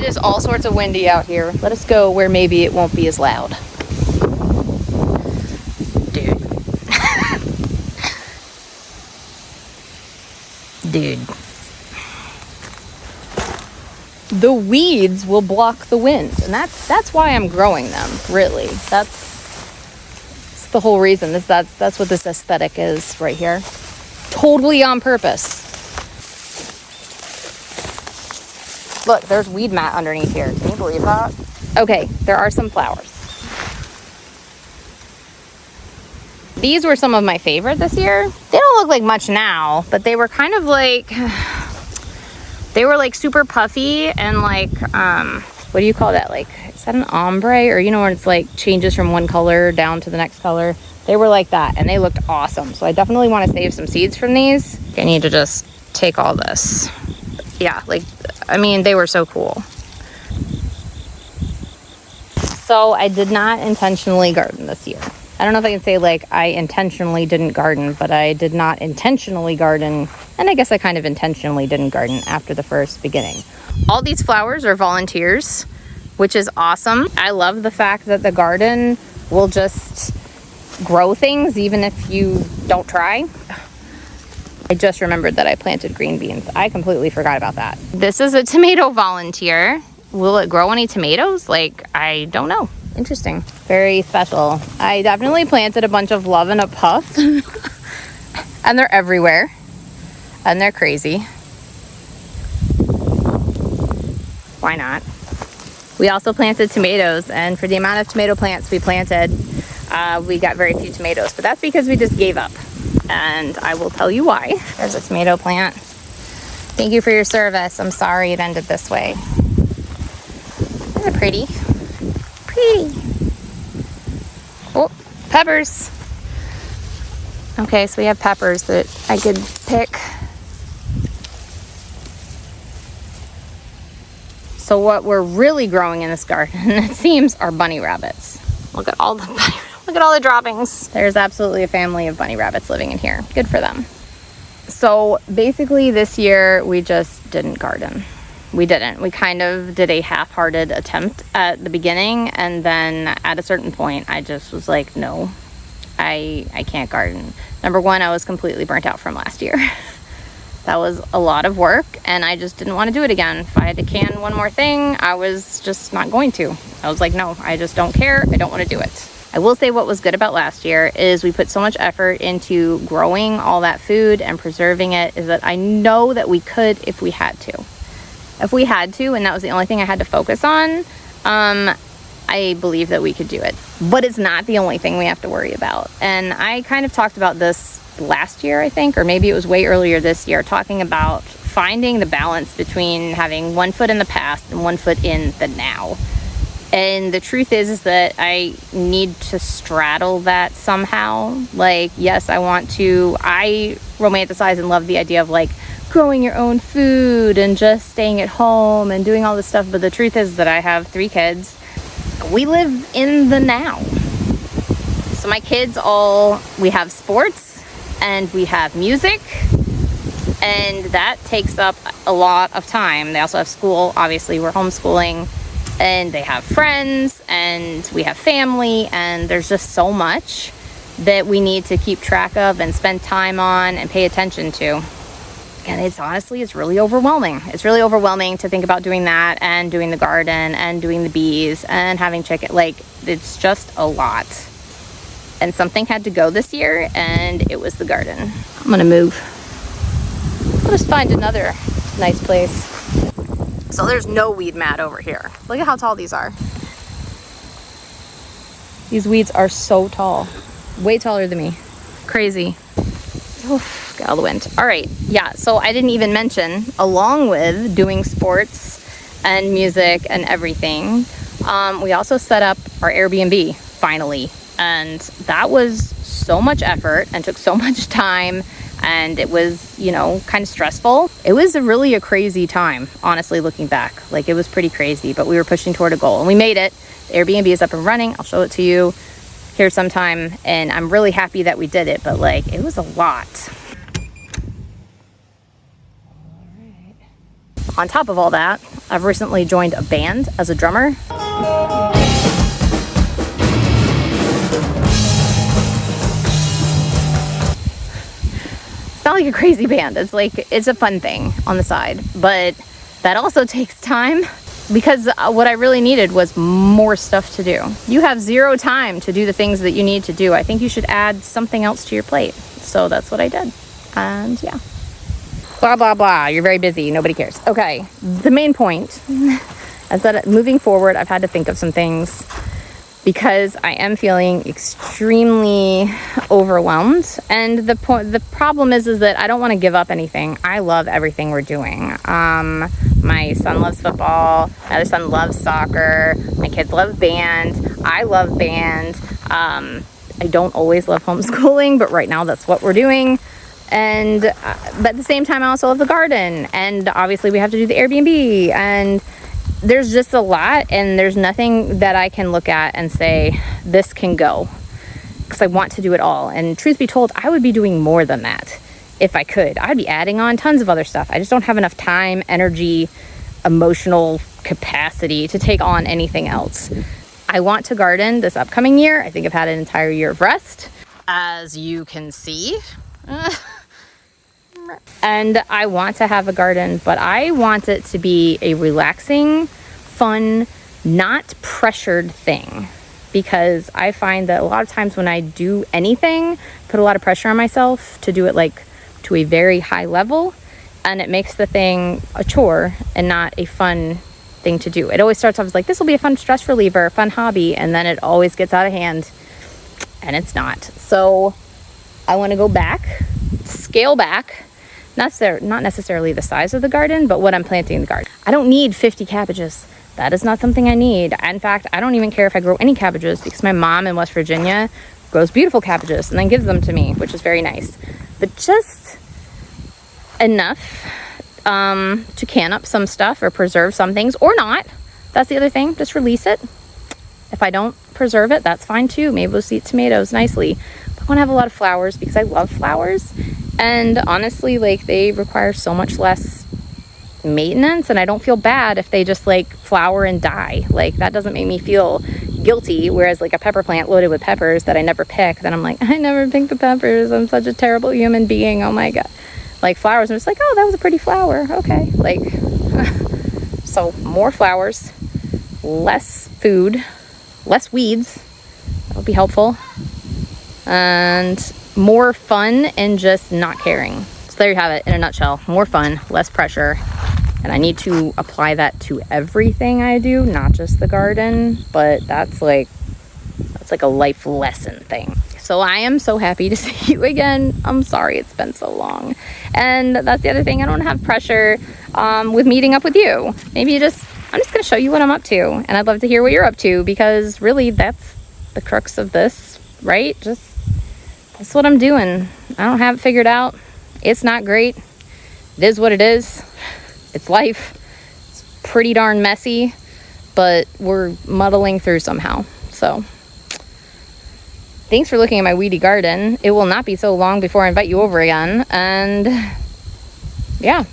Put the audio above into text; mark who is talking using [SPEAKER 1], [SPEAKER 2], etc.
[SPEAKER 1] is all sorts of windy out here. Let us go where maybe it won't be as loud. Dude. Dude. The weeds will block the wind, and that's why I'm growing them, really. That's the whole reason. That's what this aesthetic is right here. Totally on purpose. Look, there's weed mat underneath here. Can you believe that? Okay, there are some flowers. These were some of my favorite this year. They don't look like much now, but they were kind of like, they were like super puffy and like, what do you call that? Like, is that an ombre? Or you know when it's like changes from one color down to the next color? They were like that and they looked awesome. So I definitely want to save some seeds from these. I need to just take all this. Yeah, like, I mean, they were so cool. So I did not intentionally garden this year. I don't know if I can say like I intentionally didn't garden, but I did not intentionally garden. And I guess I kind of intentionally didn't garden after the first beginning. All these flowers are volunteers, which is awesome. I love the fact that the garden will just grow things even if you don't try. I just remembered that I planted green beans. I completely forgot about that. This is a tomato volunteer. Will it grow any tomatoes? Like, I don't know. Interesting. Very special. I definitely planted a bunch of love in a puff. And they're everywhere. And they're crazy. Why not? We also planted tomatoes. And for the amount of tomato plants we planted, we got very few tomatoes. But that's because we just gave up. And I will tell you why. There's a tomato plant. Thank you for your service. I'm sorry it ended this way. Isn't it pretty? Pretty. Oh, peppers. Okay, so we have peppers that I could pick. So what we're really growing in this garden, it seems, are bunny rabbits. Look at all the bunny rabbits. Look at all the droppings. There's absolutely a family of bunny rabbits living in here. Good for them. So basically this year we just didn't garden. We didn't. We kind of did a half-hearted attempt at the beginning, and then at a certain point I just was like, no, I can't garden. Number one, I was completely burnt out from last year. That was a lot of work and I just didn't want to do it again. If I had to can one more thing, I was just not going to. I was like, no, I just don't care. I don't want to do it. I will say what was good about last year is we put so much effort into growing all that food and preserving it, is that I know that we could if we had to. If we had to, and that was the only thing I had to focus on, I believe that we could do it. But it's not the only thing we have to worry about. And I kind of talked about this last year, I think, or maybe it was way earlier this year, talking about finding the balance between having one foot in the past and one foot in the now. And the truth is that I need to straddle that somehow. Like, yes, I romanticize and love the idea of like growing your own food and just staying at home and doing all this stuff. But the truth is that I have 3 kids. We live in the now. So my kids we have sports and we have music, and that takes up a lot of time. They also have school. Obviously, we're homeschooling. And they have friends and we have family, and there's just so much that we need to keep track of and spend time on and pay attention to. And it's really overwhelming. It's really overwhelming to think about doing that and doing the garden and doing the bees and having chicken. Like, it's just a lot. And something had to go this year, and it was the garden. I'm gonna move. I'll just find another nice place. So there's no weed mat over here. Look at how tall these are. These weeds are so tall. Way taller than me. Crazy. Oof, got all the wind. All right, yeah, so I didn't even mention, along with doing sports and music and everything, we also set up our Airbnb, finally. And that was so much effort and took so much time. And it was, kind of stressful. It was really a crazy time, honestly, looking back. Like, it was pretty crazy, but we were pushing toward a goal and we made it. The Airbnb is up and running. I'll show it to you here sometime. And I'm really happy that we did it, but like, it was a lot. All right. On top of all that, I've recently joined a band as a drummer. It's not like a crazy band. It's like, it's a fun thing on the side, but that also takes time because what I really needed was more stuff to do. You have zero time to do the things that you need to do. I think you should add something else to your plate. So that's what I did. And yeah. Blah, blah, blah. You're very busy. Nobody cares. Okay. The main point is that moving forward, I've had to think of some things because I am feeling extremely overwhelmed. And the problem is that I don't want to give up anything. I love everything we're doing. My son loves football. My other son loves soccer. My kids love band. I love band. I don't always love homeschooling, but right now that's what we're doing. And but at the same time, I also love the garden. And obviously we have to do the Airbnb. And there's just a lot, and there's nothing that I can look at and say, this can go. Because I want to do it all. And truth be told, I would be doing more than that if I could. I'd be adding on tons of other stuff. I just don't have enough time, energy, emotional capacity to take on anything else. I want to garden this upcoming year. I think I've had an entire year of rest, as you can see. And I want to have a garden, but I want it to be a relaxing, fun, not pressured thing. Because I find that a lot of times when I do anything, put a lot of pressure on myself to do it like to a very high level, and it makes the thing a chore and not a fun thing to do. It always starts off as like, this will be a fun stress reliever, fun hobby, and then it always gets out of hand, and it's not. So I want to go back, scale back. Not necessarily the size of the garden, but what I'm planting in the garden. I don't need 50 cabbages. That is not something I need. In fact, I don't even care if I grow any cabbages because my mom in West Virginia grows beautiful cabbages and then gives them to me, which is very nice. But just enough to can up some stuff or preserve some things, or not. That's the other thing. Just release it. If I don't preserve it, that's fine too. Maybe we'll eat tomatoes nicely. But I want to have a lot of flowers because I love flowers. And honestly, like, they require so much less maintenance, and I don't feel bad if they just like flower and die. Like, that doesn't make me feel guilty. Whereas like a pepper plant loaded with peppers that I never pick, then I'm like, I never picked the peppers. I'm such a terrible human being. Oh my God. Like flowers, I'm just like, oh, that was a pretty flower. Okay. Like, so more flowers, less food, less weeds. That would be helpful. And more fun and just not caring. So there you have it in a nutshell. More fun, less pressure. And I need to apply that to everything I do, not just the garden, but that's like a life lesson thing. So I am so happy to see you again. I'm sorry it's been so long. And that's the other thing. I don't have pressure with meeting up with you. Maybe I'm just going to show you what I'm up to. And I'd love to hear what you're up to, because really that's the crux of this, right? That's what I'm doing. I don't have it figured out. It's not great. It is what it is. It's life. It's pretty darn messy, but we're muddling through somehow. So thanks for looking at my weedy garden. It will not be so long before I invite you over again. And yeah.